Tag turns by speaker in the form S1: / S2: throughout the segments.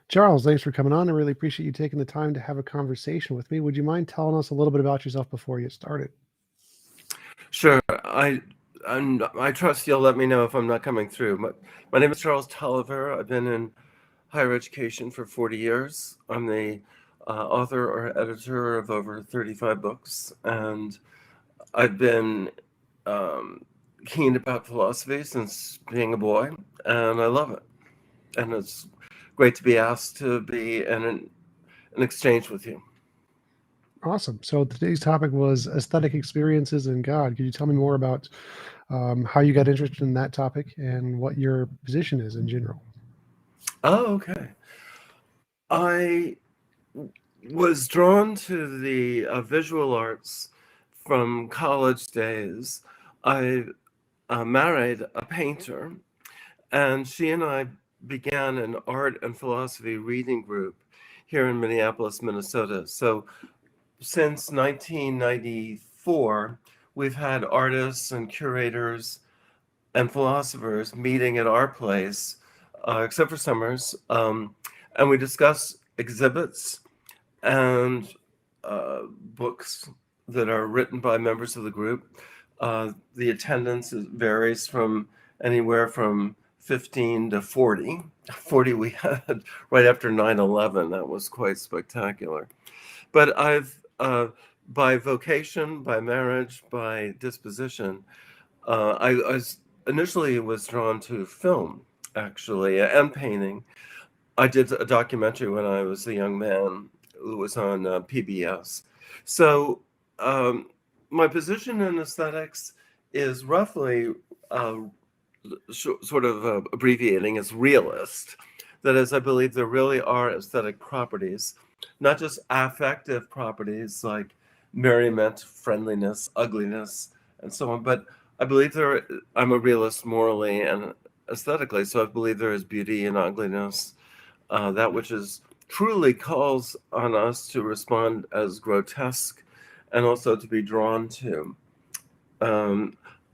S1: Charles, thanks for coming on. I really appreciate you taking the time to have a conversation with me. Would you mind telling us a little bit about yourself before you get started?
S2: Sure. I trust you'll let me know if I'm not coming through. My name is Charles Taliaferro. I've been in higher education for 40 years. I'm the author or editor of over 35 books, and I've been keen about philosophy since being a boy, and I love it. And it's great to be asked to be in an exchange with you.
S1: Awesome. So today's topic was aesthetic experiences and God. Could you tell me more about how you got interested in that topic and what your position is in general?
S2: Oh, okay. I was drawn to the visual arts from college days. I married a painter, and she and I began an art and philosophy reading group here in Minneapolis, Minnesota. So since 1994, we've had artists and curators and philosophers meeting at our place, except for summers, and we discuss exhibits and books that are written by members of the group. The attendance varies from anywhere from 15 to 40. 40 we had right after 9/11. That was quite spectacular. But I've, by vocation, by marriage, by disposition, I initially was drawn to film, actually, and painting. I did a documentary when I was a young man. It was on PBS. So my position in aesthetics is roughly sort of abbreviating as realist. That is, I believe there really are aesthetic properties, not just affective properties like merriment, friendliness, ugliness, and so on, but I believe I'm a realist morally and aesthetically, so I believe there is beauty in ugliness, that which is truly calls on us to respond as grotesque and also to be drawn to.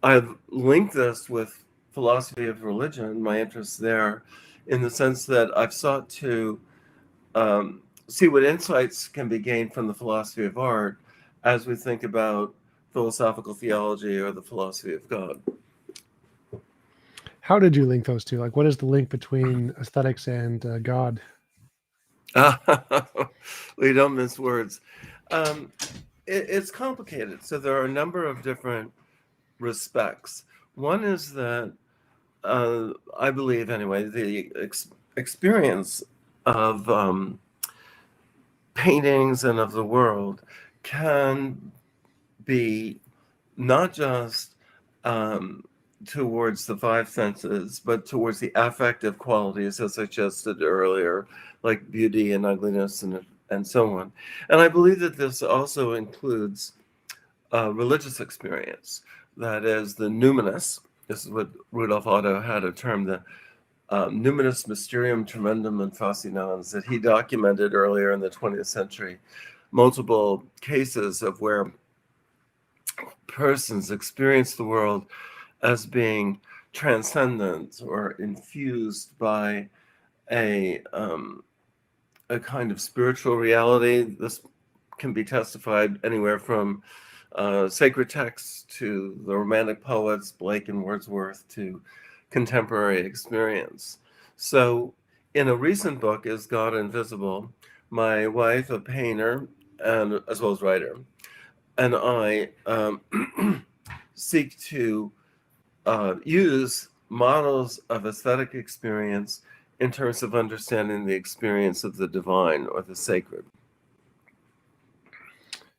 S2: I've linked this with philosophy of religion, my interest there, in the sense that I've sought to see what insights can be gained from the philosophy of art as we think about philosophical theology or the philosophy of God.
S1: How did you link those two? Like, what is the link between aesthetics and God?
S2: We don't mince words. It's complicated. So there are a number of different respects. One is that I believe, anyway, the experience of paintings and of the world can be not just towards the five senses, but towards the affective qualities, as I suggested earlier, like beauty and ugliness and so on. And I believe that this also includes religious experience. That is the numinous. This is what Rudolf Otto had a term, the numinous mysterium tremendum and fascinans, that he documented earlier in the 20th century. Multiple cases of where persons experience the world as being transcendent or infused by a kind of spiritual reality. This can be testified anywhere from sacred texts to the Romantic poets, Blake and Wordsworth, to contemporary experience. So in a recent book, Is God Invisible?, my wife, a painter, and as well as writer, and I seek to use models of aesthetic experience in terms of understanding the experience of the divine or the sacred.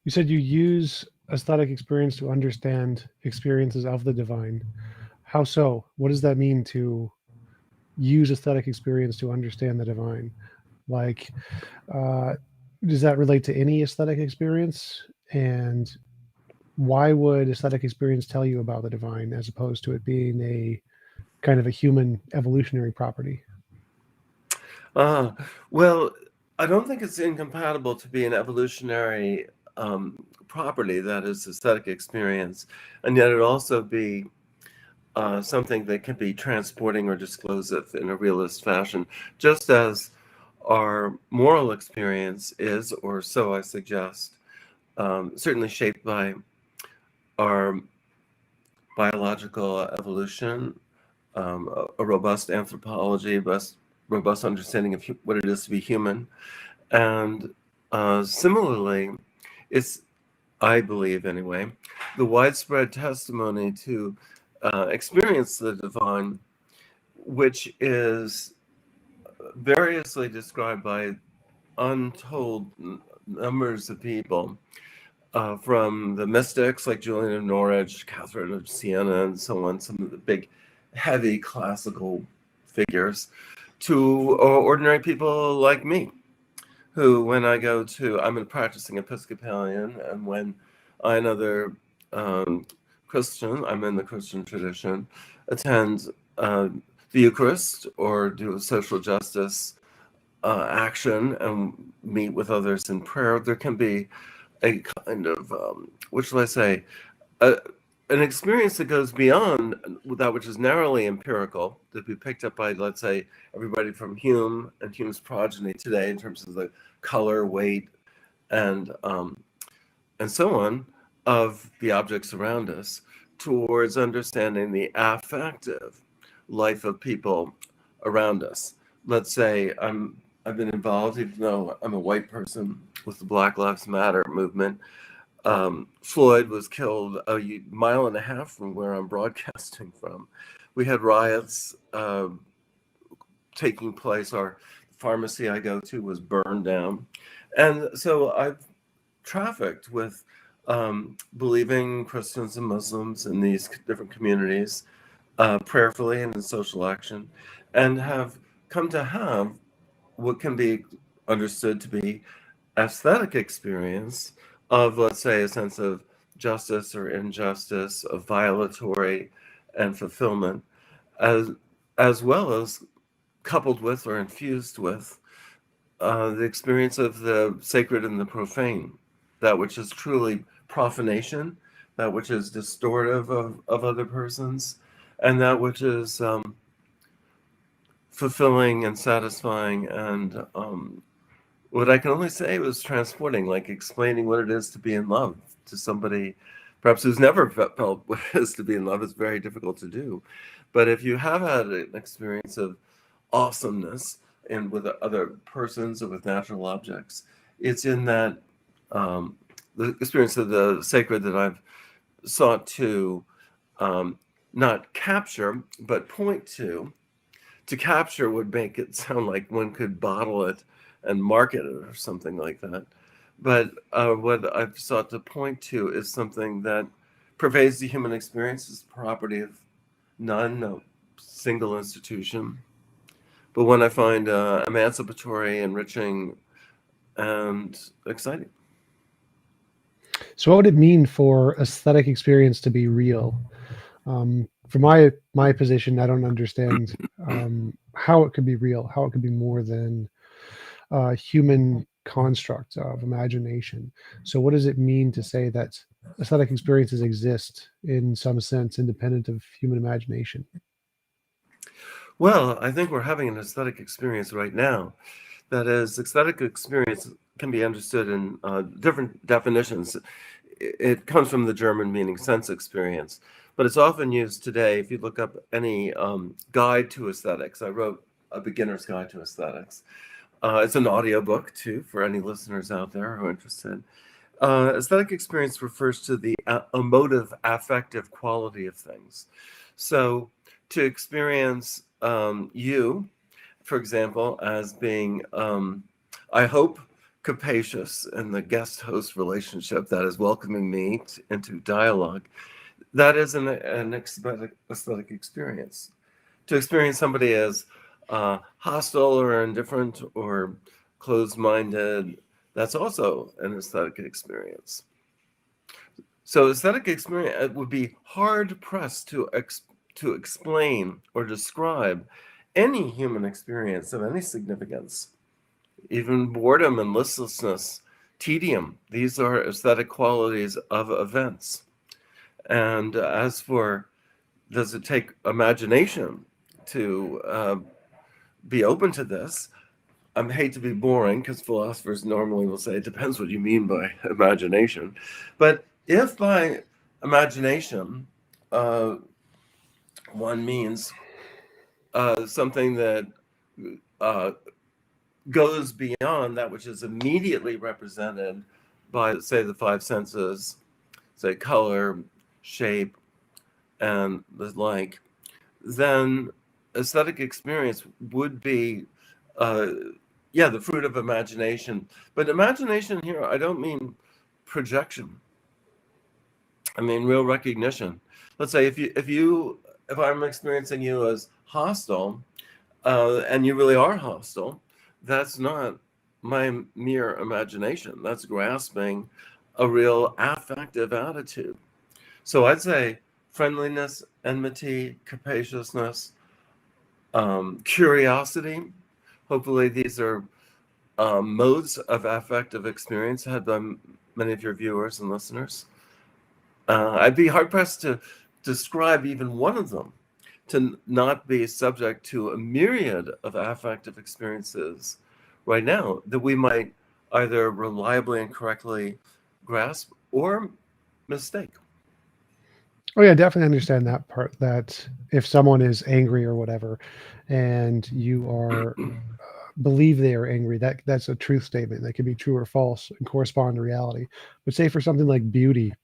S1: You said you use aesthetic experience to understand experiences of the divine. How so? What does that mean to use aesthetic experience to understand the divine? Like, does that relate to any aesthetic experience? And why would aesthetic experience tell you about the divine as opposed to it being a kind of a human evolutionary property?
S2: Well, I don't think it's incompatible to be an evolutionary property, that is aesthetic experience, and yet it also be something that can be transporting or disclosive in a realist fashion, just as our moral experience is, or so I suggest, certainly shaped by our biological evolution, a robust anthropology, robust understanding of what it is to be human. And similarly, it's, I believe anyway, the widespread testimony to experience the divine, which is variously described by untold numbers of people, from the mystics like Julian of Norwich, Catherine of Siena, and so on, some of the big, heavy classical figures, to ordinary people like me, who, when I go to, I'm a practicing Episcopalian, and when I, another Christian, I'm in the Christian tradition, attend the Eucharist or do a social justice action and meet with others in prayer, there can be a kind of, what shall I say, a, an experience that goes beyond that which is narrowly empirical, that be picked up by, let's say, everybody from Hume and Hume's progeny today in terms of the color, weight, and so on of the objects around us, towards understanding the affective life of people around us. Let's say I've been involved, even though I'm a white person, with the Black Lives Matter movement. Floyd was killed a mile and a half from where I'm broadcasting from. We had riots taking place. Our pharmacy I go to was burned down. And so I've trafficked with believing Christians and Muslims in these different communities, prayerfully and in social action, and have come to have what can be understood to be aesthetic experience of, let's say, a sense of justice or injustice, of violatory and fulfillment, as well as coupled with or infused with the experience of the sacred and the profane, that which is truly profanation, that which is distortive of other persons, and that which is fulfilling and satisfying, and what I can only say was transporting, like explaining what it is to be in love to somebody perhaps who's never felt what it is to be in love. Is very difficult to do. But if you have had an experience of awesomeness and with other persons or with natural objects, it's in that the experience of the sacred that I've sought to not capture, but point to. To capture would make it sound like one could bottle it and market it or something like that. But what I've sought to point to is something that pervades the human experience, is the property of none, no single institution, but one I find emancipatory, enriching, and exciting.
S1: So, what would it mean for aesthetic experience to be real? From my position, I don't understand how it could be real, how it could be more than human construct of imagination. So, what does it mean to say that aesthetic experiences exist in some sense independent of human imagination?
S2: Well, I think we're having an aesthetic experience right now. That is, aesthetic experience can be understood in different definitions. It comes from the German meaning sense experience, but it's often used today. If you look up any guide to aesthetics, I wrote a beginner's guide to aesthetics. It's an audiobook too for any listeners out there who are interested. Aesthetic experience refers to the emotive, affective quality of things. So to experience you, for example, as being, I hope, capacious in the guest host relationship that is welcoming me into dialogue, that is an aesthetic experience. To experience somebody as hostile or indifferent or closed minded, that's also an aesthetic experience. So, aesthetic experience would be hard pressed to explain or describe any human experience of any significance, even boredom and listlessness tedium. These are aesthetic qualities of events. And as for, does it take imagination to be open to this? I hate to be boring because philosophers normally will say it depends what you mean by imagination. But if by imagination one means something that uh, goes beyond that which is immediately represented by, say, the five senses, say color, shape, and the like, then aesthetic experience would be, uh, yeah, the fruit of imagination. But imagination here, I don't mean projection. I mean real recognition. Let's say if I'm experiencing you as hostile, and you really are hostile, that's not my mere imagination. That's grasping a real affective attitude. So I'd say friendliness, enmity, capaciousness, curiosity. Hopefully, these are modes of affective experience had by many of your viewers and listeners. I'd be hard pressed to describe even one of them to not be subject to a myriad of affective experiences right now that we might either reliably and correctly grasp or mistake.
S1: Oh yeah, definitely understand that part. That if someone is angry or whatever, and you are believe they are angry, that's a truth statement that can be true or false and correspond to reality. But say for something like beauty,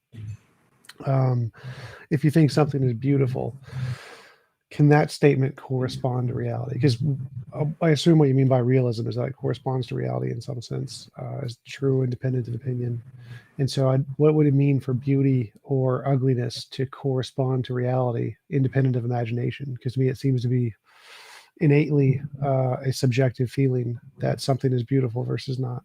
S1: um, if you think something is beautiful, can that statement correspond to reality? Because I assume what you mean by realism is that it corresponds to reality in some sense, as true, independent of opinion. And so, what would it mean for beauty or ugliness to correspond to reality, independent of imagination? Because to me, it seems to be innately a subjective feeling that something is beautiful versus not.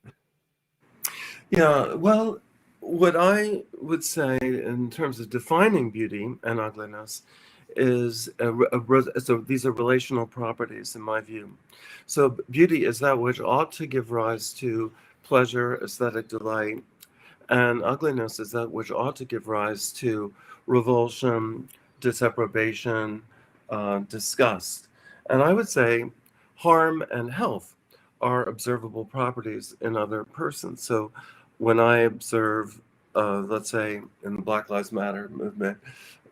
S2: Yeah, well, what I would say in terms of defining beauty and ugliness is so these are relational properties in my view. So beauty is that which ought to give rise to pleasure, aesthetic delight, and ugliness is that which ought to give rise to revulsion, disapprobation, disgust. And I would say harm and health are observable properties in other persons. So when I observe, let's say in the Black Lives Matter movement,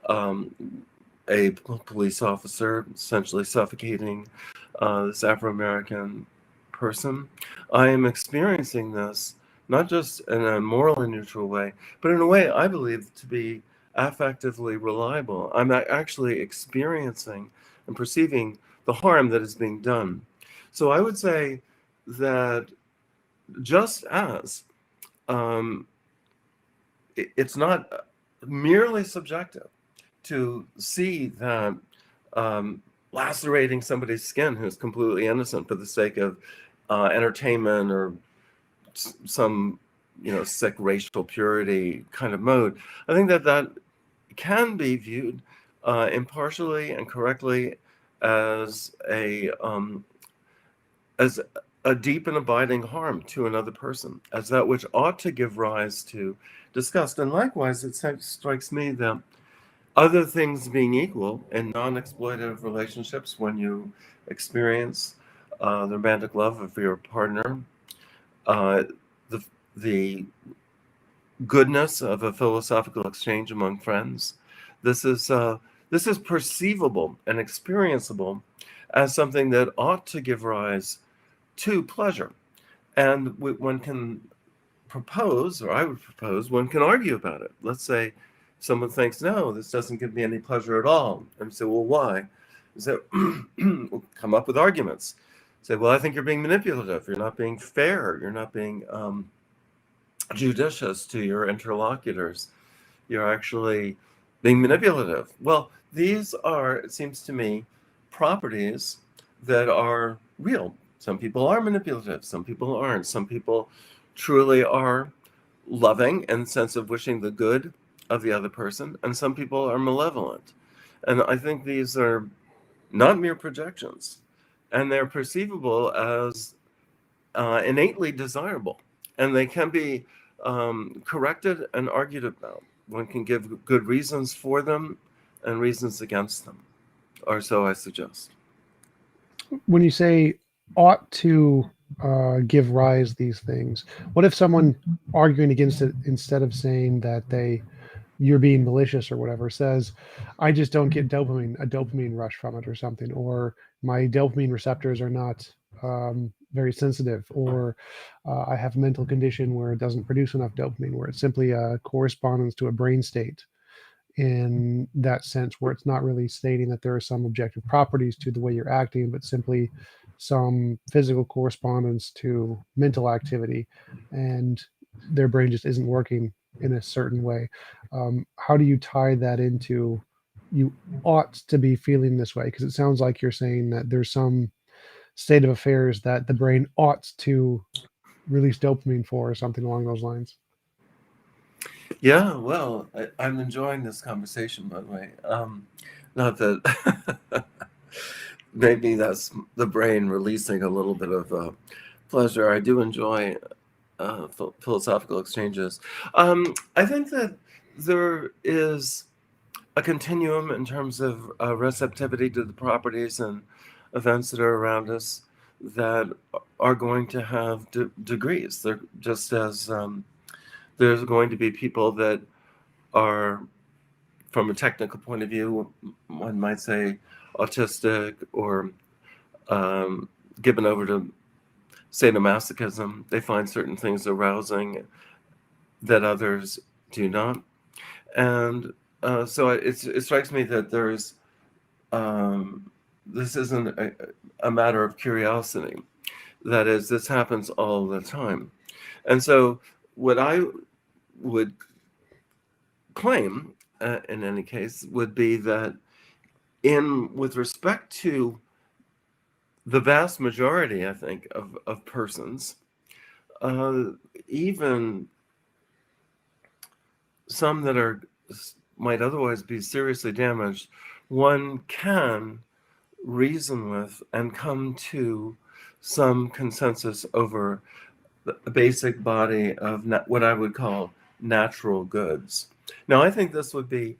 S2: um, a police officer essentially suffocating this Afro American person, I am experiencing this not just in a morally neutral way, but in a way I believe to be affectively reliable. I'm actually experiencing and perceiving the harm that is being done. So I would say that just as um, it's not merely subjective to see that lacerating somebody's skin who's completely innocent for the sake of entertainment or some sick racial purity kind of mode. I think that can be viewed impartially and correctly as as a deep and abiding harm to another person, as that which ought to give rise to disgust. And likewise, it strikes me that other things being equal in non-exploitative relationships, when you experience the romantic love of your partner, uh, the the goodness of a philosophical exchange among friends, this is perceivable and experienceable as something that ought to give rise to pleasure. And one can propose, or I would propose, one can argue about it. Let's say someone thinks, no, this doesn't give me any pleasure at all. And say, well, why? So we'll come up with arguments. Say, well, I think you're being manipulative. You're not being fair. You're not being judicious to your interlocutors. You're actually being manipulative. Well, these are, it seems to me, properties that are real. Some people are manipulative, some people aren't. Some people truly are loving in the sense of wishing the good of the other person, and some people are malevolent. And I think these are not mere projections, and they're perceivable as innately desirable and they can be corrected and argued about. One can give good reasons for them and reasons against them, or so I suggest.
S1: When you say ought to give rise these things, what if someone arguing against it, instead of saying that you're being malicious or whatever, says, I just don't get a dopamine rush from it or something, or my dopamine receptors are not very sensitive, or I have a mental condition where it doesn't produce enough dopamine, where it's simply a correspondence to a brain state in that sense, where it's not really stating that there are some objective properties to the way you're acting, but simply some physical correspondence to mental activity, and their brain just isn't working in a certain way. How do you tie that into you ought to be feeling this way? Because it sounds like you're saying that there's some state of affairs that the brain ought to release dopamine for, or something along those lines.
S2: Yeah, well, I'm enjoying this conversation, by the way. Not that maybe that's the brain releasing a little bit of pleasure. I do enjoy philosophical exchanges. I think that there is a continuum in terms of receptivity to the properties and events that are around us that are going to have degrees. They're just as there's going to be people that are, from a technical point of view, one might say autistic or given over to sadomasochism. They find certain things arousing that others do not. And so it strikes me that there's this isn't a matter of curiosity. That is, this happens all the time. And so what I would claim, in any case, would be that with respect to the vast majority, I think, of persons, uh, even some that might otherwise be seriously damaged, one can reason with and come to some consensus over the basic body of what I would call natural goods. Now, I think this would be,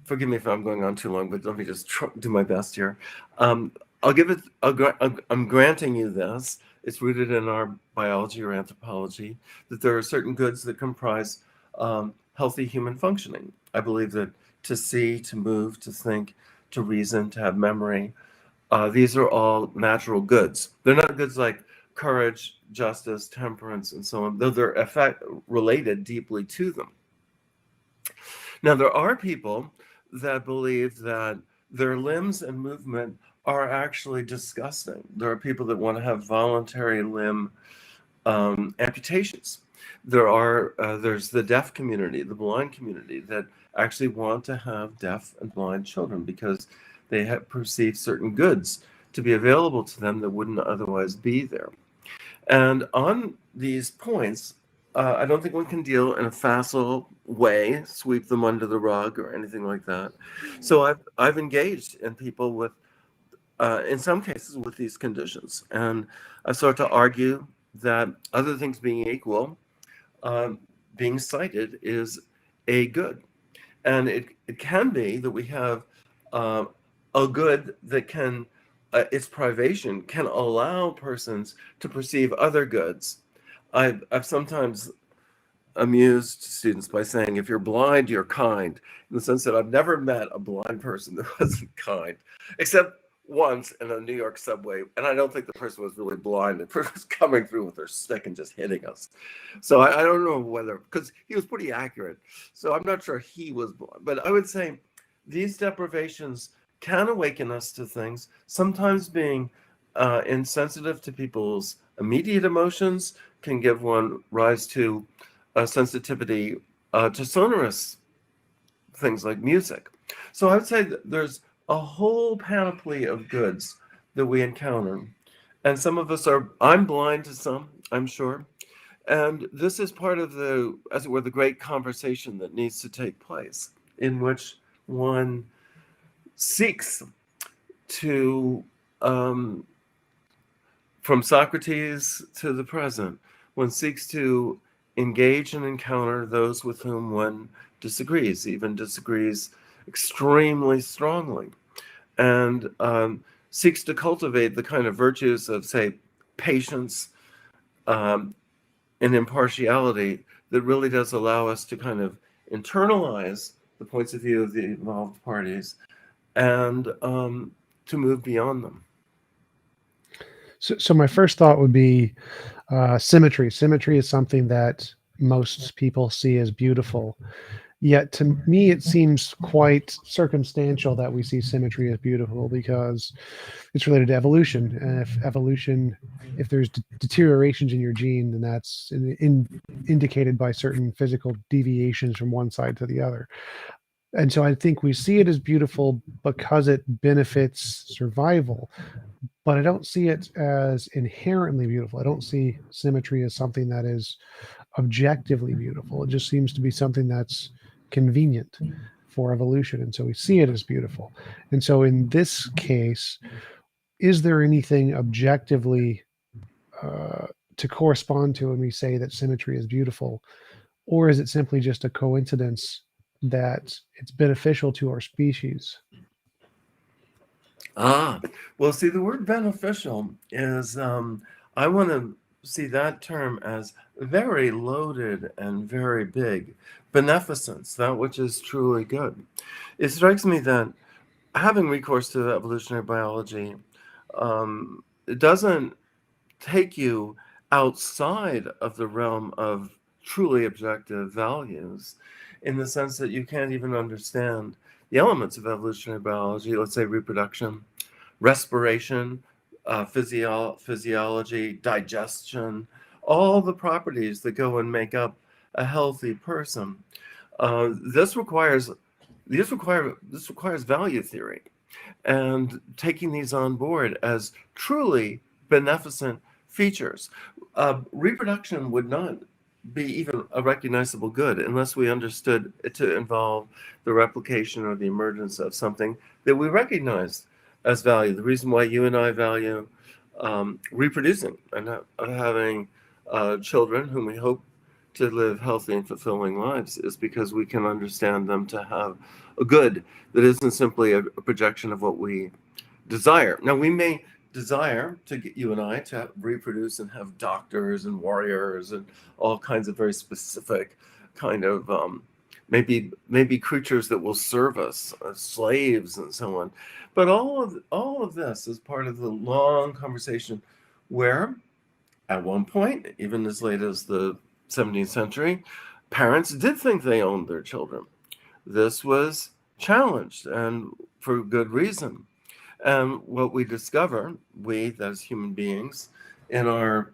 S2: forgive me if I'm going on too long, but let me just do my best here. I'll give it, I'm granting you this. It's rooted in our biology or anthropology that there are certain goods that comprise healthy human functioning. I believe that to see, to move, to think, to reason, to have memory, these are all natural goods. They're not goods like courage, justice, temperance, and so on, though they're related deeply to them. Now, there are people that believe that their limbs and movement are actually disgusting. There are people that want to have voluntary limb amputations. There's the deaf community, the blind community, that actually want to have deaf and blind children because they have perceived certain goods to be available to them that wouldn't otherwise be there. And on these points, I don't think one can deal in a facile way, sweep them under the rug or anything like that. So I've engaged in people with, in some cases, with these conditions, and I start to argue that other things being equal, being sighted is a good, and it can be that we have uh, a good that can, its privation can allow persons to perceive other goods. I've sometimes amused students by saying, if you're blind, you're kind, in the sense that I've never met a blind person that wasn't kind, except once in a New York subway. And I don't think the person was really blind. The person was coming through with their stick and just hitting us. So I don't know whether, because he was pretty accurate. So I'm not sure he was blind. But I would say these deprivations can awaken us to things, sometimes being insensitive to people's immediate emotions can give one rise to sensitivity to sonorous things like music. So I would say that there's a whole panoply of goods that we encounter. And some of us are, I'm blind to some, I'm sure. And this is part of the, as it were, the great conversation that needs to take place, in which one seeks to, from Socrates to the present, one seeks to engage and encounter those with whom one disagrees, even disagrees extremely strongly, and seeks to cultivate the kind of virtues of, say, patience and impartiality that really does allow us to kind of internalize the points of view of the involved parties and to move beyond them.
S1: So my first thought would be symmetry. Symmetry is something that most people see as beautiful. Yet to me, it seems quite circumstantial that we see symmetry as beautiful because it's related to evolution. And if there's deteriorations in your gene, then that's indicated by certain physical deviations from one side to the other. And so I think we see it as beautiful because it benefits survival, but I don't see it as inherently beautiful. I don't see symmetry as something that is objectively beautiful. It just seems to be something that's convenient for evolution. And so we see it as beautiful. And so in this case, is there anything objectively to correspond to when we say that symmetry is beautiful? Or is it simply just a coincidence that it's beneficial to our species?
S2: Well, see, the word beneficial is, I want to see that term as very loaded and very big. Beneficence, that which is truly good. It strikes me that having recourse to evolutionary biology, it doesn't take you outside of the realm of truly objective values in the sense that you can't even understand the elements of evolutionary biology, let's say reproduction, respiration, physiology, digestion, all the properties that go and make up a healthy person. This requires value theory, and taking these on board as truly beneficent features. Reproduction would not be even a recognizable good unless we understood it to involve the replication or the emergence of something that we recognize as value. The reason why you and I value reproducing and having children whom we hope to live healthy and fulfilling lives is because we can understand them to have a good that isn't simply a projection of what we desire. Now, we may desire to get you and I to reproduce and have doctors and warriors and all kinds of very specific kind of maybe creatures that will serve us, slaves and so on. But all of this is part of the long conversation where, at one point, even as late as the 17th century, parents did think they owned their children. This was challenged, and for good reason. And what we discover, we as human beings, in our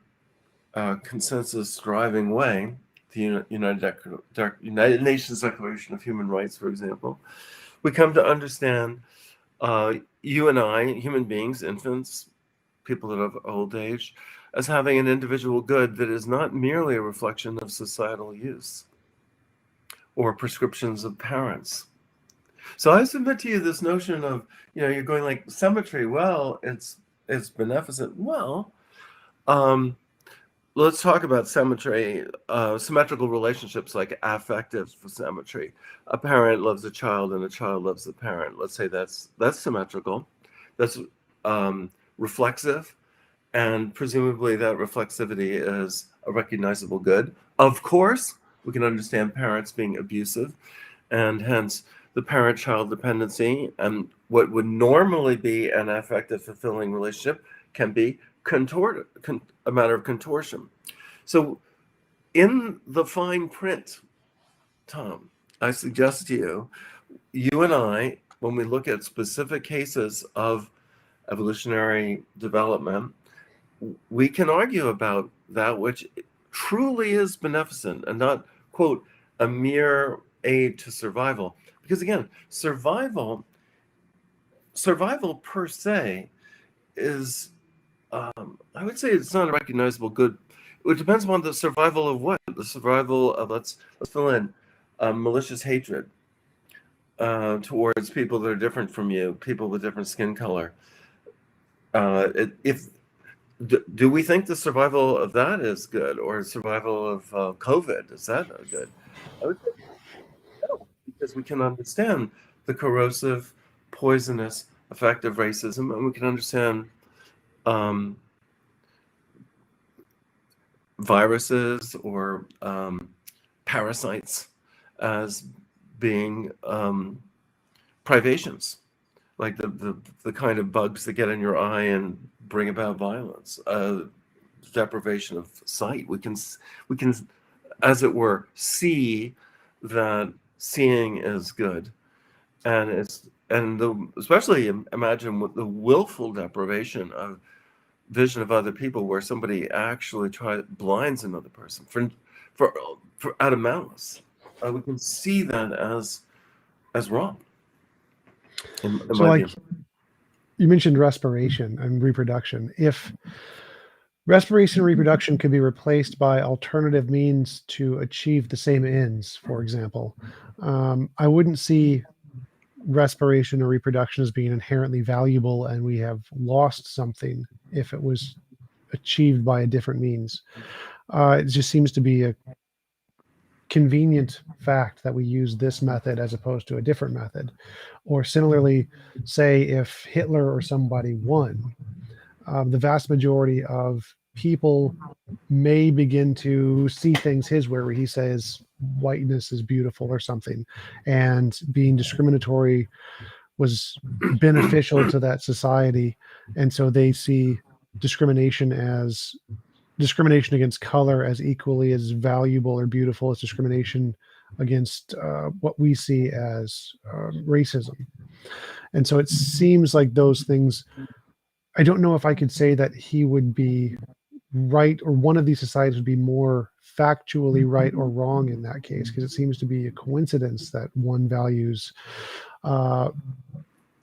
S2: consensus driving way, the United Nations Declaration of Human Rights, for example, we come to understand you and I, human beings, infants, people that have old age, as having an individual good that is not merely a reflection of societal use or prescriptions of parents. So I submit to you this notion of, you're going like symmetry. Well, it's beneficent. Well, let's talk about symmetry, symmetrical relationships like affective symmetry. A parent loves a child and a child loves the parent. Let's say that's symmetrical. That's reflexive. And presumably that reflexivity is a recognizable good. Of course, we can understand parents being abusive, and hence the parent-child dependency and what would normally be an affective, fulfilling relationship can be contorted, a matter of contortion. So in the fine print, Tom, I suggest to you and I, when we look at specific cases of evolutionary development, we can argue about that which truly is beneficent and not, quote, a mere aid to survival. Because again, survival per se is, I would say it's not a recognizable good. It depends upon the survival of what? The survival of, let's fill in, malicious hatred towards people that are different from you, people with different skin color. If do we think the survival of that is good, or survival of COVID, is that good? I would say no, because we can understand the corrosive, poisonous effect of racism, and we can understand um, viruses or parasites as being privations, like the kind of bugs that get in your eye and bring about violence, deprivation of sight. We can, as it were, see that seeing is good, and especially imagine what the willful deprivation of vision of other people, where somebody actually blinds another person for out of malice. We can see that as wrong, in
S1: So,
S2: my view.
S1: like you mentioned respiration and reproduction. If respiration and reproduction could be replaced by alternative means to achieve the same ends, for example, I wouldn't see respiration or reproduction as being inherently valuable, and we have lost something if it was achieved by a different means. It just seems to be a convenient fact that we use this method as opposed to a different method. Or similarly, say if Hitler or somebody won, the vast majority of people may begin to see things his way, where he says whiteness is beautiful or something, and being discriminatory was beneficial to that society, and so they see discrimination against color as equally as valuable or beautiful as discrimination against what we see as racism. And so it seems like those things, I don't know if I could say that he would be right, or one of these societies would be more factually right or wrong in that case, because it seems to be a coincidence that one values uh,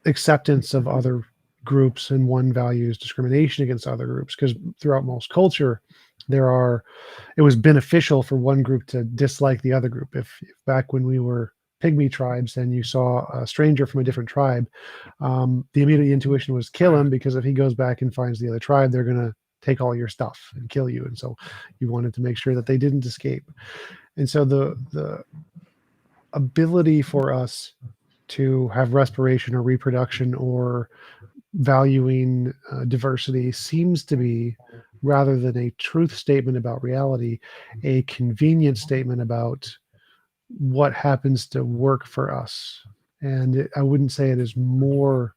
S1: acceptance of other groups and one values discrimination against other groups. Because throughout most culture, it was beneficial for one group to dislike the other group. If back when we were pygmy tribes and you saw a stranger from a different tribe, the immediate intuition was kill him, because if he goes back and finds the other tribe, they're going to take all your stuff and kill you. And so you wanted to make sure that they didn't escape. And so the ability for us to have respiration or reproduction or valuing diversity seems to be, rather than a truth statement about reality, a convenient statement about what happens to work for us. And I wouldn't say it is more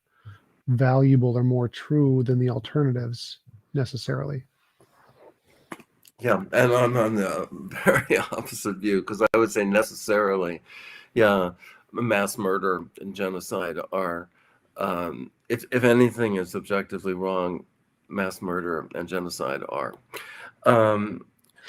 S1: valuable or more true than the alternatives necessarily.
S2: Yeah, and I'm on the very opposite view, because I would say necessarily, yeah, mass murder and genocide are, if anything is objectively wrong, mass murder and genocide are. Um,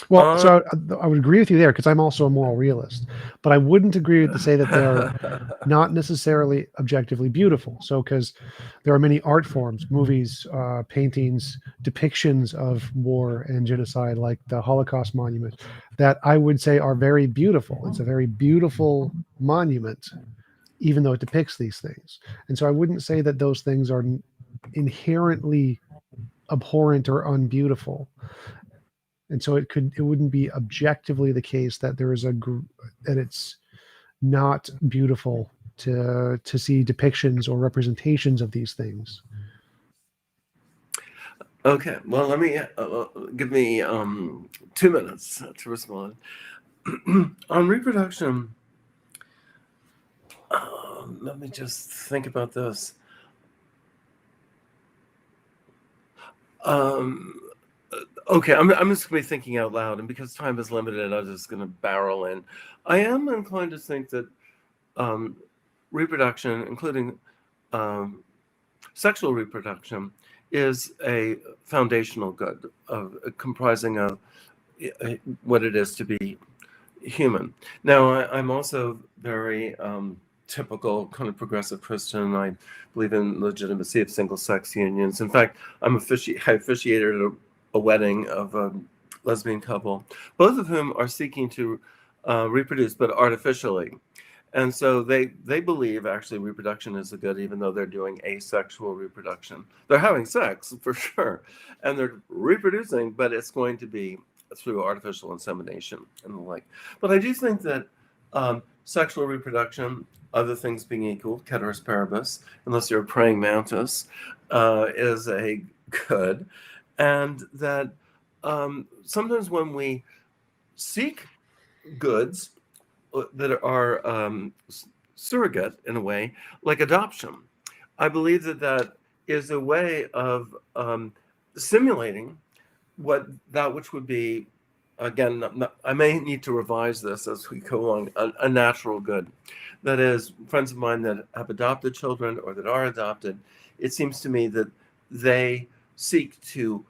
S1: Well,
S2: on
S1: so I would agree with you there, because I'm also a moral realist, but I wouldn't agree to say that they're not necessarily objectively beautiful. So, because there are many art forms, movies, paintings, depictions of war and genocide, like the Holocaust monument, that I would say are very beautiful. It's a very beautiful monument, even though it depicts these things. And so I wouldn't say that those things are inherently abhorrent or unbeautiful. And so it wouldn't be objectively the case that there is that it's not beautiful to see depictions or representations of these things.
S2: Okay, well, let me give me 2 minutes to respond. On reproduction, let me just think about this. Um, okay, I'm just going to be thinking out loud, and because time is limited, I'm just going to barrel in. I am inclined to think that um, reproduction, including um, sexual reproduction, is a foundational good, comprising of what it is to be human. Now, I'm also very typical kind of progressive Christian. I believe in legitimacy of single-sex unions. In fact, I officiated a wedding of a lesbian couple, both of whom are seeking to reproduce, but artificially. And so they believe actually reproduction is a good, even though they're doing asexual reproduction. They're having sex for sure, and they're reproducing, but it's going to be through artificial insemination and the like. But I do think that sexual reproduction, other things being equal, ceteris paribus, unless you're a praying mantis, is a good, and that sometimes when we seek goods that are surrogate in a way, like adoption. I believe that that is a way of simulating what that which would be, again, I may need to revise this as we go along, a natural good. That is, friends of mine that have adopted children or that are adopted, it seems to me that they seek to,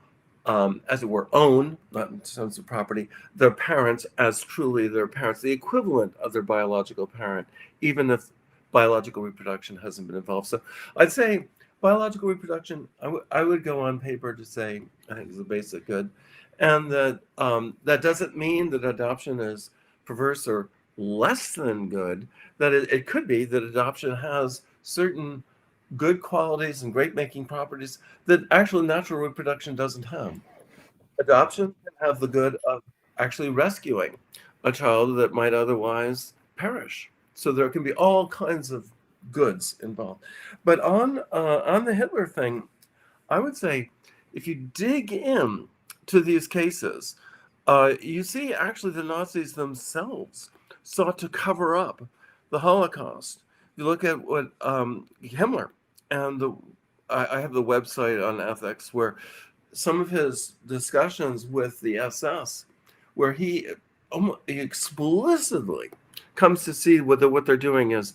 S2: as it were, own, not in terms of property, their parents as truly their parents, the equivalent of their biological parent, even if biological reproduction hasn't been involved. So I'd say biological reproduction, I would go on paper to say, I think is a basic good. And that that doesn't mean that adoption is perverse or less than good, that it could be that adoption has certain good qualities and great making properties that actually natural reproduction doesn't have. Adoption can have the good of actually rescuing a child that might otherwise perish. So there can be all kinds of goods involved. But on the Hitler thing, I would say if you dig in to these cases, you see actually the Nazis themselves sought to cover up the Holocaust. You look at what Himmler and I have the website on ethics where some of his discussions with the SS, where he explicitly comes to see what they're doing is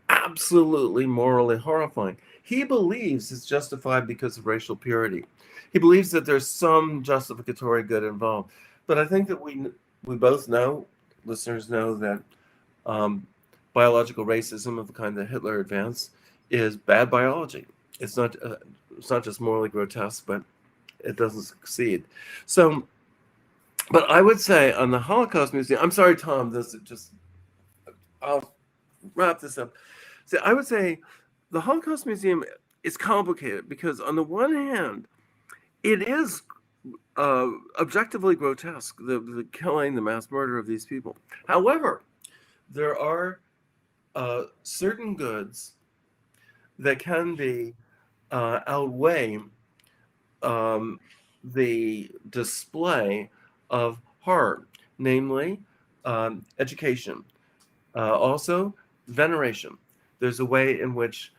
S2: absolutely morally horrifying. He believes it's justified because of racial purity. He believes that there's some justificatory good involved. But I think that we both know, listeners know, that biological racism of the kind that Hitler advanced is bad biology. It's not just morally grotesque, but it doesn't succeed. So, but I would say on the Holocaust Museum, I'm sorry, Tom, this is just, I'll wrap this up. So I would say the Holocaust Museum is complicated because on the one hand, it is objectively grotesque, the killing, the mass murder of these people. However, there are certain goods that can be outweigh the display of horror, namely education, also veneration. There's a way in which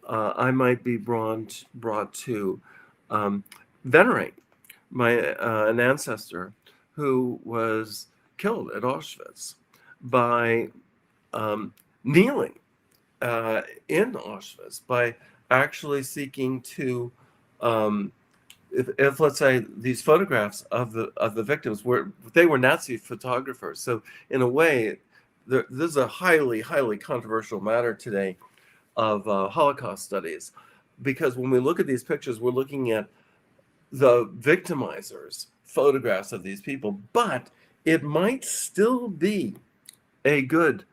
S2: I might be brought to venerate an ancestor who was killed at Auschwitz by kneeling in Auschwitz, by actually seeking to if let's say these photographs of the victims were Nazi photographers. So in a way, this is a highly controversial matter today of Holocaust studies, because when we look at these pictures, we're looking at the victimizers' photographs of these people, but it might still be a good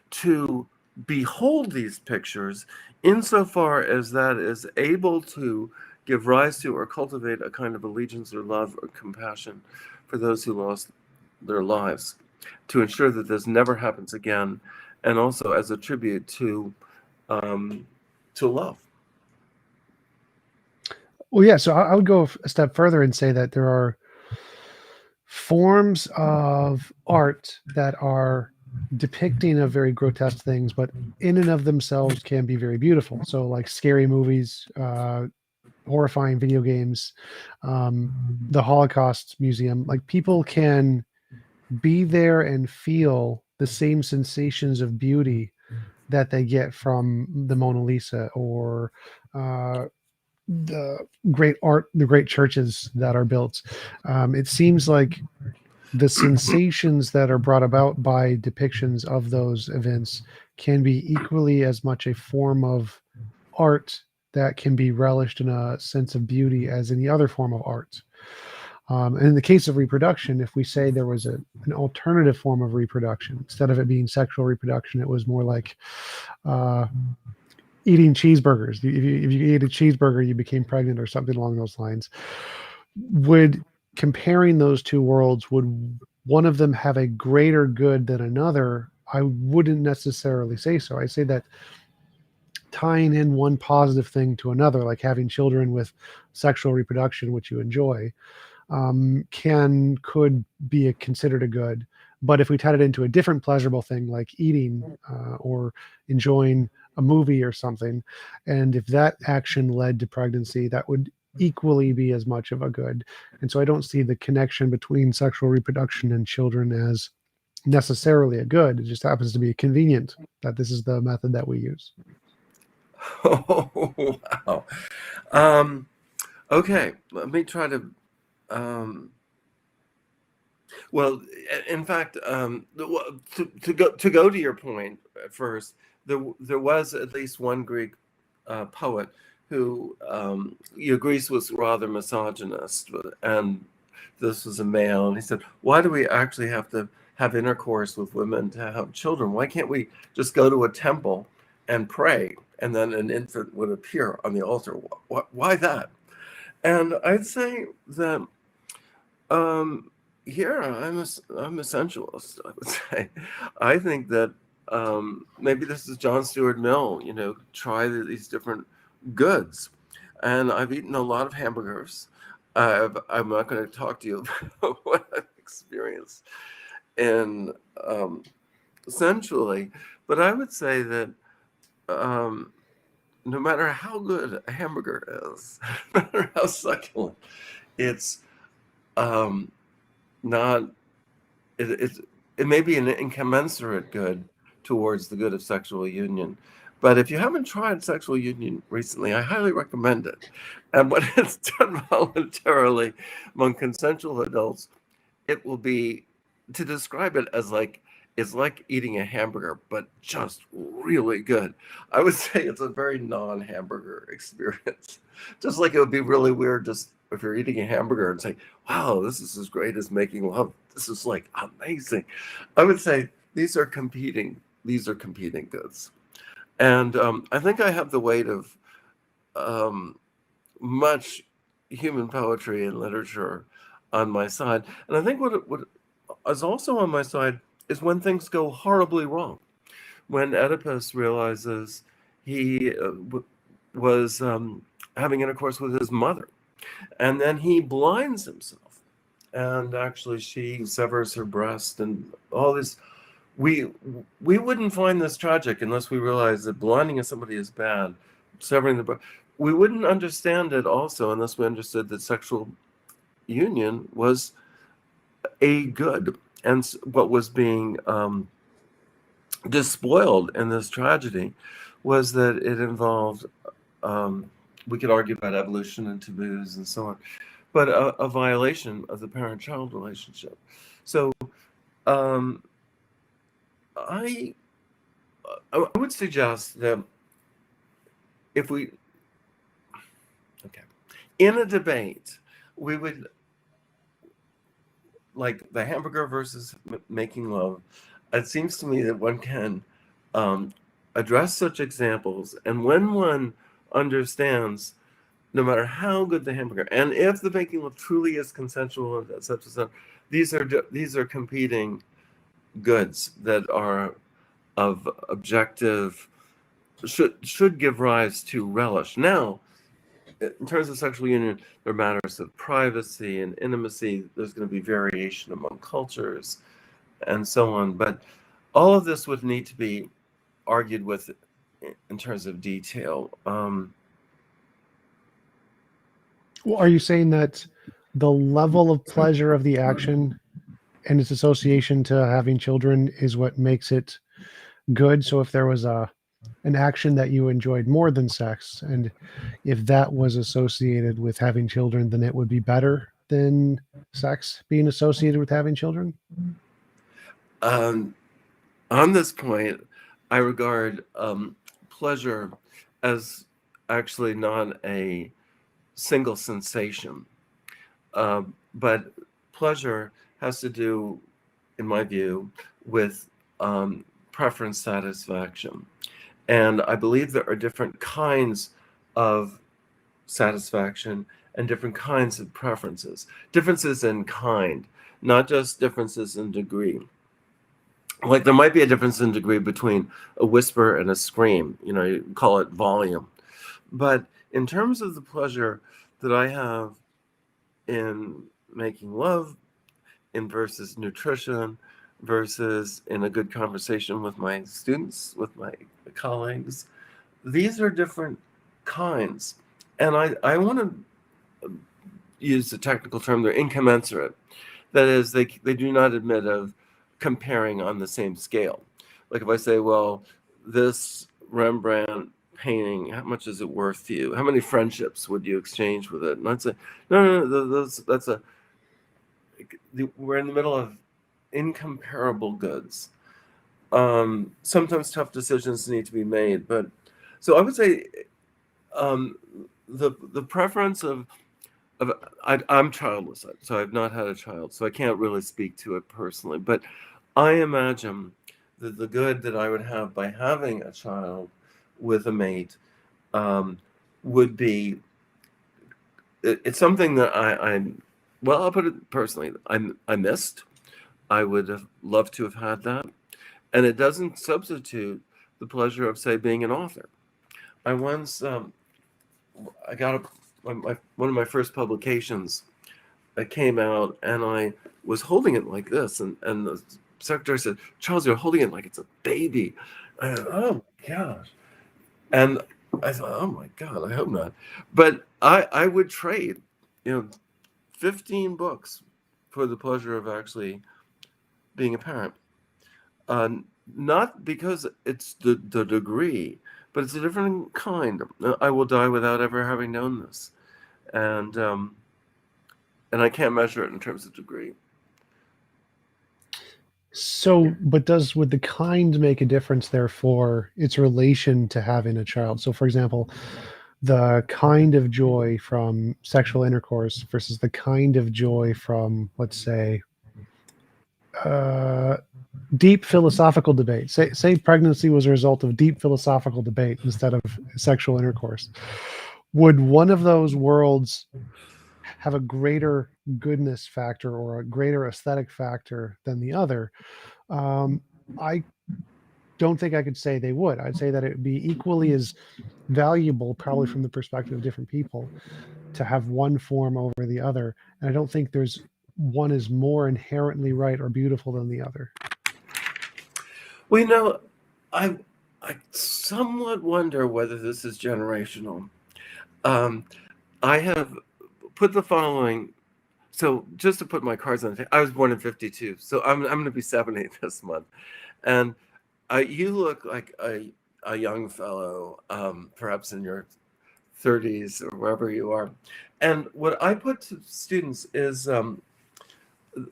S2: to behold these pictures insofar as that is able to give rise to or cultivate a kind of allegiance or love or compassion for those who lost their lives, to ensure that this never happens again, and also as a tribute to love.
S1: Well, yeah. So I would go a step further and say that there are forms of art that are depicting of very grotesque things, but in and of themselves can be very beautiful. So, like scary movies, horrifying video games, the Holocaust Museum. Like people can be there and feel the same sensations of beauty that they get from the Mona Lisa or the great art, the great churches that are built. It seems like the sensations that are brought about by depictions of those events can be equally as much a form of art that can be relished in a sense of beauty as any other form of art. And in the case of reproduction, if we say there was an alternative form of reproduction, instead of it being sexual reproduction, it was more like uh, eating cheeseburgers. If you ate a cheeseburger, you became pregnant or something along those lines. Would comparing those two worlds, would one of them have a greater good than another? I wouldn't necessarily say so. I say that tying in one positive thing to another, like having children with sexual reproduction, which you enjoy, could be considered a good. But if we tied it into a different pleasurable thing like eating or enjoying a movie or something, and if that action led to pregnancy, that would equally be as much of a good. And so I don't see the connection between sexual reproduction and children as necessarily a good. It just happens to be convenient that this is the method that we use.
S2: Oh, wow. Um, okay, let me try to. Um, well, in fact, to go to your point at first, there was at least one Greek poet who Greece was rather misogynist, and this was a male, and he said, "Why do we actually have to have intercourse with women to have children? Why can't we just go to a temple and pray, and then an infant would appear on the altar? Why that?" And I'd say that here I'm a sensualist, I would say. I think that maybe this is John Stuart Mill, try these different goods. And I've eaten a lot of hamburgers. I'm not going to talk to you about what I've experienced in sensually, but I would say that um, no matter how good a hamburger is, no matter how succulent, it's um, not it, it may be an incommensurate good towards the good of sexual union. But if you haven't tried sexual union recently, I highly recommend it. And when it's done voluntarily among consensual adults, it will be, to describe it as like, it's like eating a hamburger, but just really good. I would say it's a very non-hamburger experience. Just like it would be really weird just if you're eating a hamburger and say, wow, this is as great as making love. This is like amazing. I would say these are competing goods. And I think I have the weight of um, much human poetry and literature on my side. And I think what is also on my side is when things go horribly wrong. When Oedipus realizes he was having intercourse with his mother, and then he blinds himself, and actually she severs her breast, and all this. We wouldn't find this tragic unless we realized that blinding somebody is bad, severing the breast. We wouldn't understand it also unless we understood that sexual union was a good, and what was being despoiled in this tragedy was that it involved, we could argue about evolution and taboos and so on, but a violation of the parent-child relationship. So um, I would suggest that if we, okay, in a debate, we would, like the hamburger versus making love, it seems to me that one can address such examples, and when one understands, no matter how good the hamburger, and if the making love truly is consensual, and etc., these are competing goods that are of objective, should give rise to relish. Now, in terms of sexual union, there are matters of privacy and intimacy. There's going to be variation among cultures and so on. But all of this would need to be argued with in terms of detail.
S1: Well, are you saying that the level of pleasure of the action and its association to having children is what makes it good? So if there was an action that you enjoyed more than sex, and if that was associated with having children, then it would be better than sex being associated with having children?
S2: Um, on this point, I regard pleasure as actually not a single sensation. But pleasure has to do, in my view, with preference satisfaction. And I believe there are different kinds of satisfaction and different kinds of preferences. Differences in kind, not just differences in degree. Like there might be a difference in degree between a whisper and a scream, you call it volume. But in terms of the pleasure that I have in making love, in versus nutrition, versus in a good conversation with my students, with my colleagues, these are different kinds. And I want to use the technical term, they're incommensurate. That is, they do not admit of comparing on the same scale. Like if I say, well, this Rembrandt painting, how much is it worth to you? How many friendships would you exchange with it? And I'd say, no, we're in the middle of incomparable goods. Sometimes tough decisions need to be made, but so I would say the preference of I'm childless, so I've not had a child, so I can't really speak to it personally. But I imagine that the good that I would have by having a child with a mate would be it's something that well, I'll put it personally, I missed. I would have loved to have had that, and it doesn't substitute the pleasure of, say, being an author. I once I got one of my first publications. It came out, and I was holding it like this, and the secretary said, "Charles, you're holding it like it's a baby." I thought, oh my gosh, and I thought, oh my God, I hope not. But I would trade, 15 books for the pleasure of actually being a parent. Not because it's the degree, but it's a different kind. I will die without ever having known this, and I can't measure it in terms of degree.
S1: So, but would the kind make a difference, therefore, its relation to having a child? So, for example, the kind of joy from sexual intercourse versus the kind of joy from, let's say, deep philosophical debate. Say pregnancy was a result of deep philosophical debate instead of sexual intercourse. Would one of those worlds have a greater goodness factor or a greater aesthetic factor than the other? I don't think I could say they would. I'd say that it would be equally as valuable, probably from the perspective of different people, to have one form over the other. And I don't think there's one is more inherently right or beautiful than the other.
S2: Well, I somewhat wonder whether this is generational. I have put the following. So just to put my cards on the table, I was born in '52, so I'm going to be 70 this month, and you look like a young fellow, perhaps in your 30s or wherever you are. And what I put to students is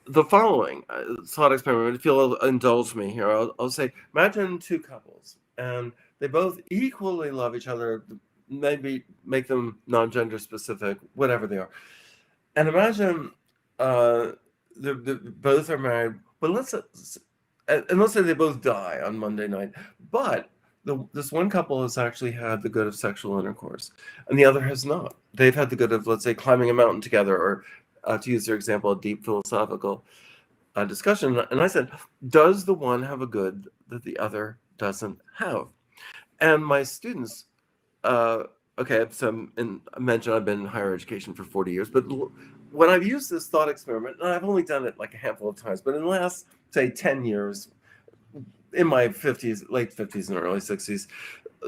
S2: the following thought experiment. If you'll indulge me here, I'll say, imagine two couples, and they both equally love each other, maybe make them non-gender specific, whatever they are. And imagine they both are married, but let's say they both die on Monday night, but this one couple has actually had the good of sexual intercourse, and the other has not. They've had the good of, let's say, climbing a mountain together, or to use their example, a deep philosophical discussion. And I said, does the one have a good that the other doesn't have? And my students, okay, so I mentioned I've been in higher education for 40 years, but when I've used this thought experiment, and I've only done it like a handful of times, but in the last, say, 10 years, in my 50s, late 50s and early 60s,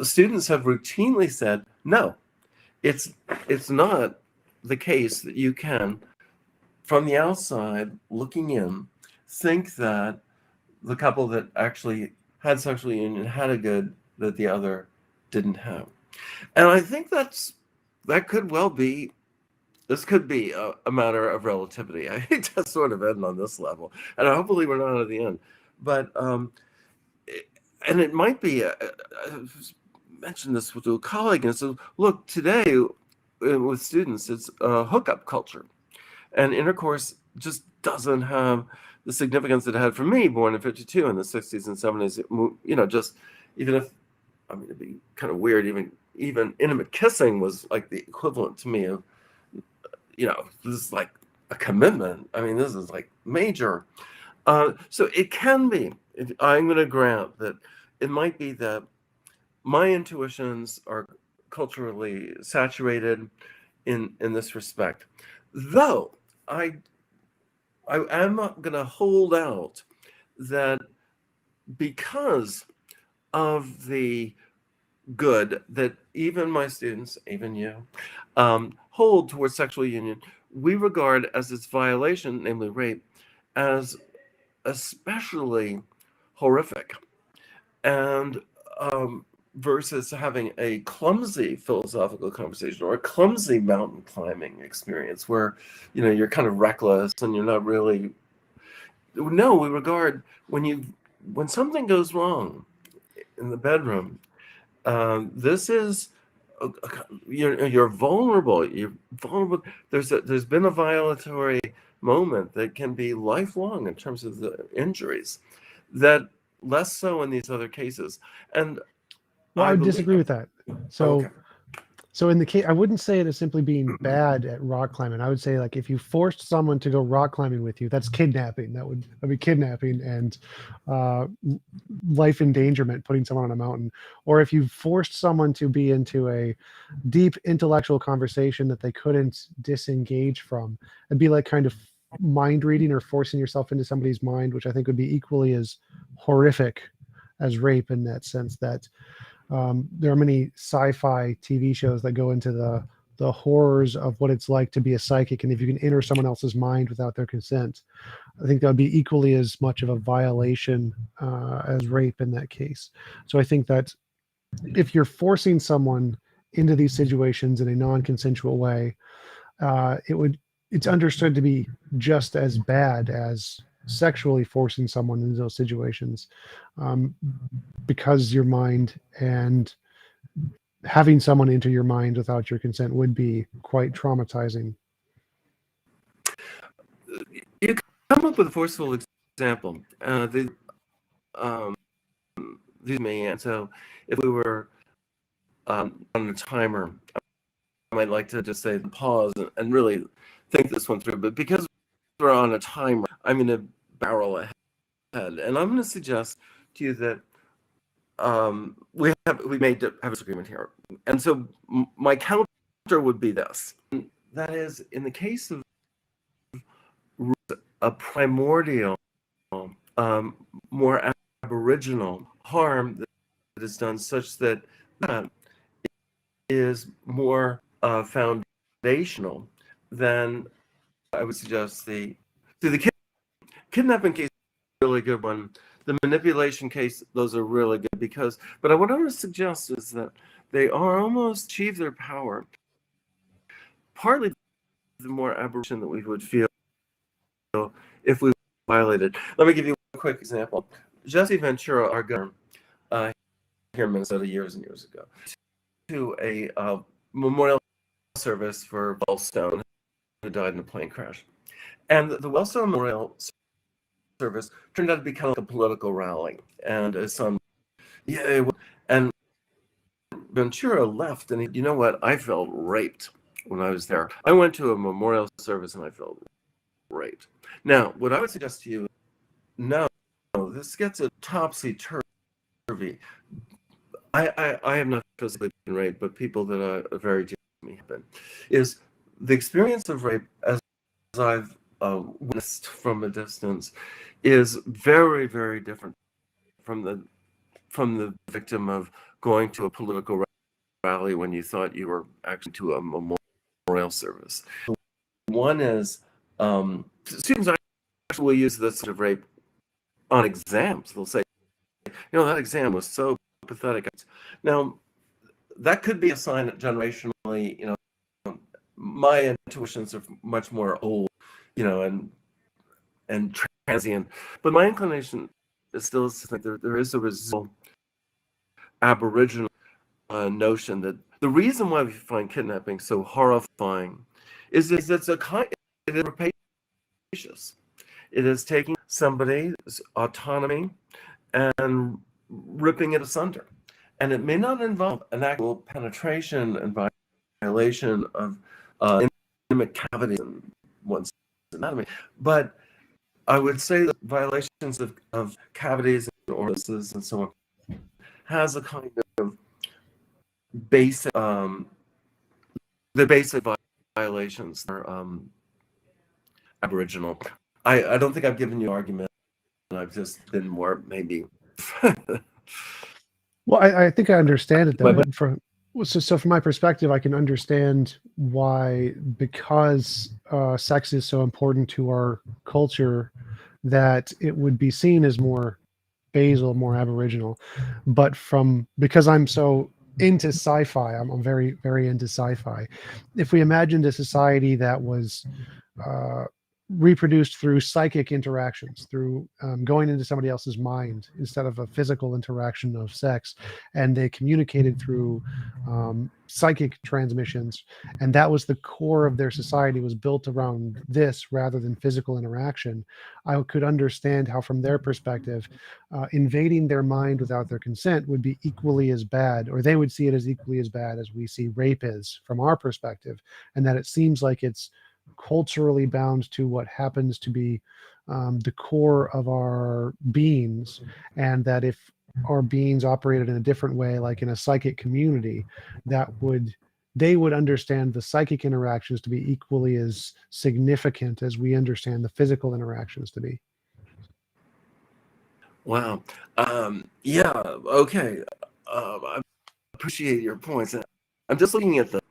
S2: students have routinely said, no, it's not the case that you can, from the outside looking in, think that the couple that actually had sexual union had a good that the other didn't have. And I think that could well be, this could be a matter of relativity. I hate to sort of end on this level, and hopefully we're not at the end. But and it might be. I mentioned this with a colleague, and said, "Look, today with students, it's a hookup culture, And intercourse just doesn't have the significance it had for me, born in 52 in the 60s and 70s. Just even if, I mean, it'd be kind of weird, even intimate kissing was like the equivalent to me of, this is like a commitment. I mean, this is like major. So it can be, I'm going to grant that it might be that my intuitions are culturally saturated in this respect. Though I am going to hold out that because of the good that even my students, even you, hold towards sexual union, we regard as its violation, namely rape, as especially horrific. And versus having a clumsy philosophical conversation or a clumsy mountain climbing experience where, you're kind of reckless and you're not really. No, we regard when something goes wrong in the bedroom, this is you're vulnerable. You're vulnerable. There's been a violatory moment that can be lifelong in terms of the injuries, that less so in these other cases. And
S1: Well, I
S2: I
S1: would
S2: believe.
S1: disagree with that. So,
S2: Okay.
S1: so in the case, I wouldn't say it as simply being bad at rock climbing. I would say like if you forced someone to go rock climbing with you, that's kidnapping. That'd be kidnapping and uh, life endangerment, putting someone on a mountain. Or if you forced someone to be into a deep intellectual conversation that they couldn't disengage from, it'd be like kind of mind reading or forcing yourself into somebody's mind, which I think would be equally as horrific as rape in that sense. That there are many sci-fi TV shows that go into the horrors of what it's like to be a psychic, and if you can enter someone else's mind without their consent, I think that would be equally as much of a violation as rape in that case. So I think that if you're forcing someone into these situations in a non-consensual way, it's understood to be just as bad as sexually forcing someone into those situations, um, because your mind and having someone enter your mind without your consent would be quite traumatizing.
S2: You come up with a forceful example. Um, these me, and so if we were on a timer, I might like to just say pause and really think this one through. But because we're on a timer, I'm going to barrel ahead, and I'm going to suggest to you that we may have a disagreement here, and so my counter would be this: that is, in the case of a primordial, more aboriginal harm that is done, such that is more foundational than I would suggest the kidnapping case is a really good one. The manipulation case, those are really good but what I want to suggest is that they are almost achieve their power, partly the more aberration that we would feel if we violated. Let me give you a quick example. Jesse Ventura, our governor, here in Minnesota years and years ago, to a memorial service for Wellstone, who died in a plane crash. And the Wellstone Memorial Service turned out to be kind of like a political rally. And his son, and Ventura left, and you know what? I felt raped when I was there. I went to a memorial service and I felt raped. Now, what I would suggest to you, no, this gets a topsy-turvy. I have not physically been raped, but people that are very dear to me have been. Is the experience of rape, as I've witnessed from a distance, is very, very different from the victim of going to a political rally when you thought you were actually to a memorial service. One is students actually will use this sort of rape on exams. They'll say, that exam was so pathetic. Now, that could be a sign that generationally, my intuitions are much more old, and transient. But my inclination is still to think there is a residual aboriginal notion that the reason why we find kidnapping so horrifying is it's a kind is rapacious. It is taking somebody's autonomy and ripping it asunder. And it may not involve an actual penetration and violation of intimate cavities in one's anatomy, but I would say that violations of cavities and orifices and so on has a kind of basic, the basic violations are Aboriginal. I don't think I've given you an argument. I've just been more maybe.
S1: Well, I think I understand it though,
S2: But
S1: but so from my perspective, I can understand why, because sex is so important to our culture, that it would be seen as more basal, more Aboriginal. But because I'm so into sci-fi, I'm very, very into sci-fi. If we imagined a society that was uh, reproduced through psychic interactions, through going into somebody else's mind instead of a physical interaction of sex, and they communicated through psychic transmissions, and that was the core of their society, was built around this rather than physical interaction. I could understand how, from their perspective, invading their mind without their consent would be equally as bad, or they would see it as equally as bad as we see rape is from our perspective, and that it seems like it's culturally bound to what happens to be the core of our beings, and that if our beings operated in a different way, like in a psychic community, they would understand the psychic interactions to be equally as significant as we understand the physical interactions to be.
S2: wow, yeah, okay. I appreciate your points. I'm just looking at the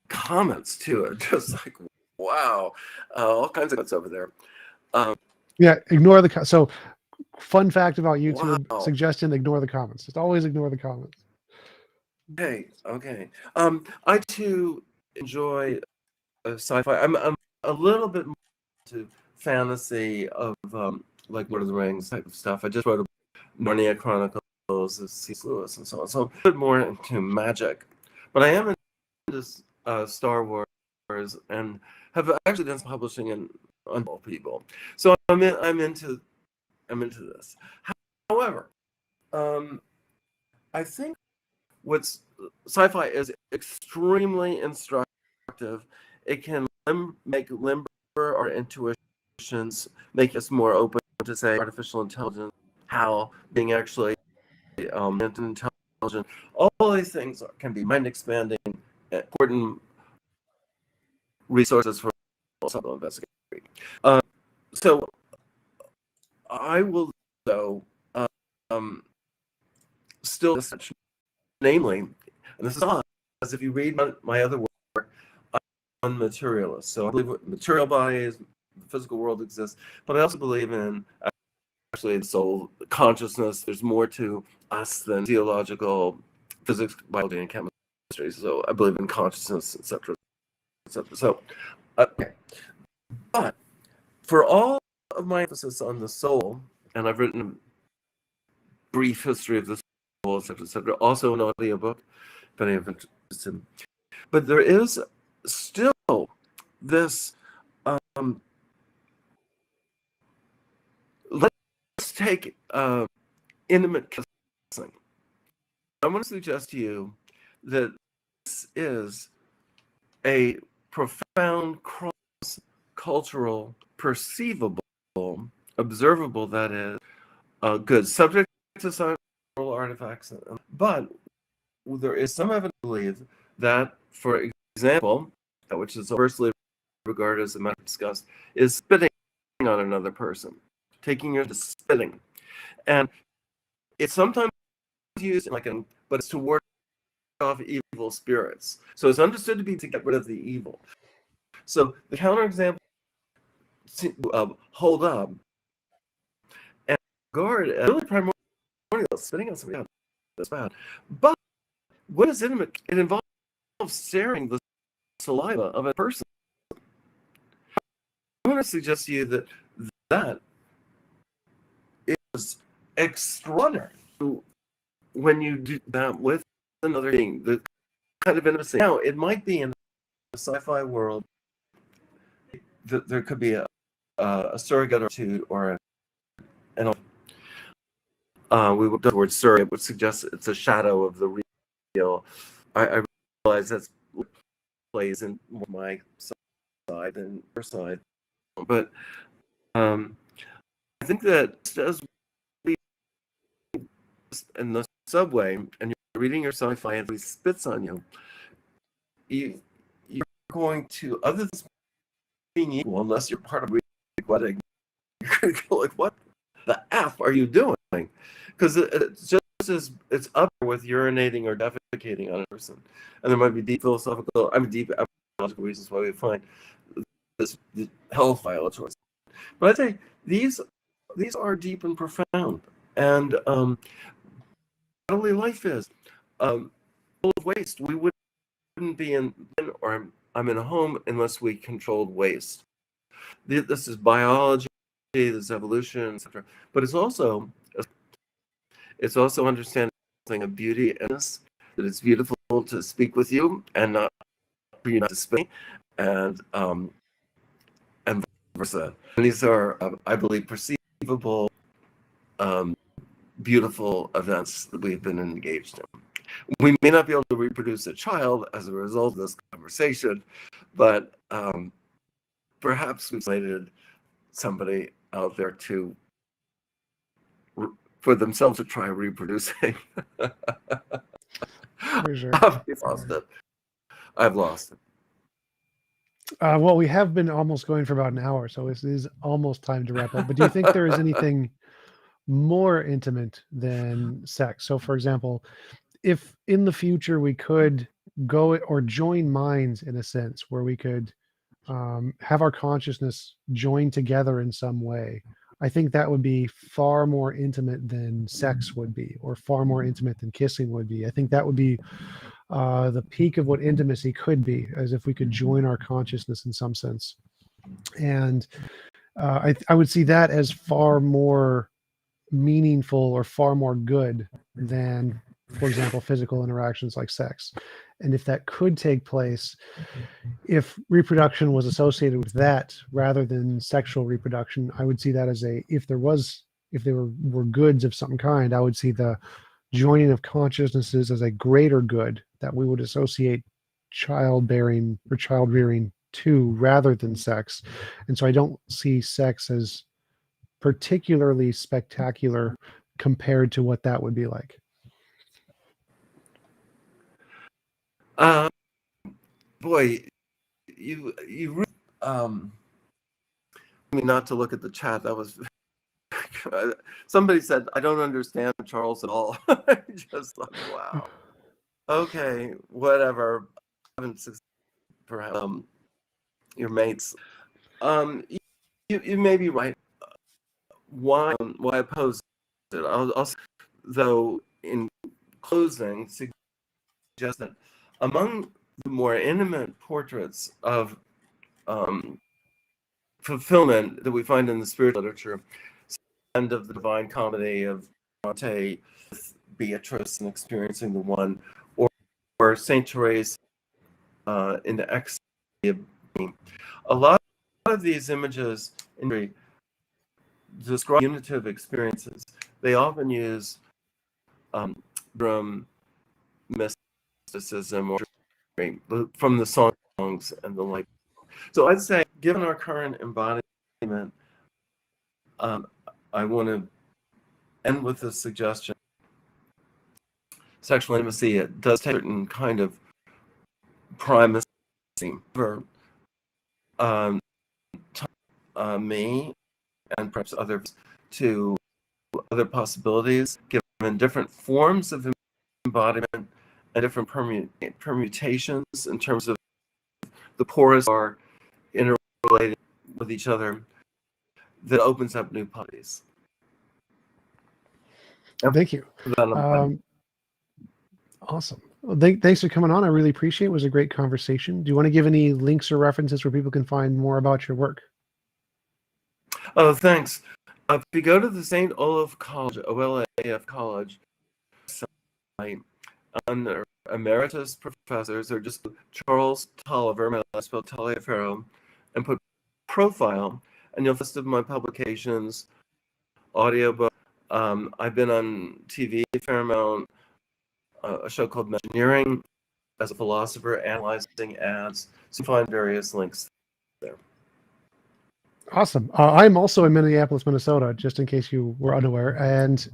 S2: comments to it, just like wow, all kinds of comments over there.
S1: Yeah, ignore so fun fact about YouTube,
S2: Wow.
S1: suggestion: ignore the comments. Just always ignore the comments.
S2: Okay. I too enjoy sci-fi. I'm a little bit more into fantasy of like Lord of the Rings type of stuff. I just wrote a Narnia Chronicles of C.S. Lewis and so on. So I'm a bit more into magic, but I am into Star Wars and have actually done some publishing on people. So I'm into this. However, I think what's sci-fi is extremely instructive. It can make limber our intuitions, make us more open to, say, artificial intelligence, how being actually intelligent. All these things can be mind expanding, important resources for psychological investigation. So I will, though, um, still, namely, and this is odd, because if you read my other work, I'm materialist. So I believe material bodies, the physical world exists, but I also believe in actually the soul, consciousness. There's more to us than theological physics, biology, and chemistry. So I believe in consciousness, etc., etc. So, okay. But for all of my emphasis on the soul, and I've written a brief history of the soul, etc., also an audiobook, if any of it is in. But there is still this. Let's take intimate kissing. I want to suggest to you that this is a profound cross-cultural, perceivable, observable, that is, good, subject to scientific artifacts, but there is some evidence to believe that, for example, which is firstly regarded as a matter of disgust, is spitting on another person, taking your spitting, and it's sometimes used like but it's to ward off evil spirits. So it's understood to be to get rid of the evil. So the counterexample hold up and guard really primordial. Spitting on somebody, that's bad. But what is intimate? It involves sharing the saliva of a person. I'm going to suggest to you that that is extraordinary when you do that with another being. The kind of intimacy. Now, it might be in the sci-fi world, there could be a surrogate or an we would the word surrogate would suggest it's a shadow of the real. I realize that's plays in my side and your side, but I think that as we in the subway and you're reading your sci-fi and he spits on you, you're going to, other than being equal, unless you're part of wedding, you're going to go like, what the F are you doing? Because it's just as it's up with urinating or defecating on a person. And there might be deep ecological reasons why we find this health violatory. But I'd say these are deep and profound. And bodily life is full of waste. We wouldn't be in, or I'm in a home unless we controlled waste. This is biology, this is evolution, etc. But it's also understanding of beauty and that it's beautiful to speak with you and not for you not to speak, and vice versa. And these are, I believe, perceivable, beautiful events that we've been engaged in. We may not be able to reproduce a child as a result of this conversation, but perhaps we've slated somebody out there to for themselves to try reproducing.
S1: For sure.
S2: I've lost it.
S1: Well, we have been almost going for about an hour, so it is almost time to wrap up. But do you think there is anything more intimate than sex? So, for example, if in the future we could go or join minds in a sense where we could have our consciousness join together in some way, I think that would be far more intimate than sex would be, or far more intimate than kissing would be. I think that would be the peak of what intimacy could be, as if we could join our consciousness in some sense. And I would see that as far more meaningful or far more good than, for example, physical interactions like sex. And if that could take place, if reproduction was associated with that rather than sexual reproduction, I would see that as if there were goods of some kind, I would see the joining of consciousnesses as a greater good that we would associate childbearing or child rearing to rather than sex. And so I don't see sex as particularly spectacular compared to what that would be like.
S2: Boy, you really, I mean, not to look at the chat. That was somebody said, I don't understand Charles at all. Just like, wow. Okay, whatever. Perhaps your mates. You may be right. Why oppose it? I'll though in closing suggest that among the more intimate portraits of fulfillment that we find in the spiritual literature, and of the Divine Comedy of Dante, Beatrice and experiencing the one, or Saint Therese in the ecstasy of being. A lot of these images describe unitive experiences. They often use from mysticism or from the songs and the like. So I'd say, given our current embodiment, I want to end with this suggestion. Sexual intimacy, it does take a certain kind of primacy for me and perhaps others to other possibilities, given different forms of embodiment and different permutations in terms of the pores are interrelated with each other, that opens up new possibilities.
S1: Thank you. Awesome. Well, thanks for coming on. I really appreciate it. It was a great conversation. Do you want to give any links or references where people can find more about your work?
S2: Oh, thanks. If you go to the St. Olaf College, OLAF College site, under emeritus professors, or just Charles Taliaferro, spelled Taliaferro, and put profile, and you'll list of my publications, audiobook. I've been on TV a fair amount, a show called Engineering as a philosopher, analyzing ads. So you find various links there.
S1: Awesome. I'm also in Minneapolis, Minnesota, just in case you were unaware. And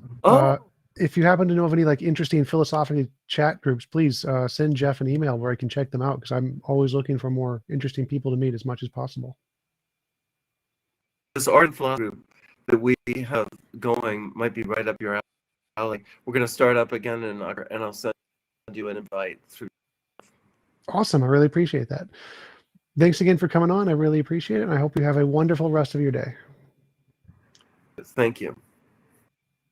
S1: if you happen to know of any like interesting philosophical chat groups, please send Jeff an email where I can check them out, because I'm always looking for more interesting people to meet as much as possible.
S2: This art and philosophy group that we have going might be right up your alley. We're going to start up again in October, and I'll send you an invite through.
S1: Awesome. I really appreciate that. Thanks again for coming on. I really appreciate it. And I hope you have a wonderful rest of your day.
S2: Thank you.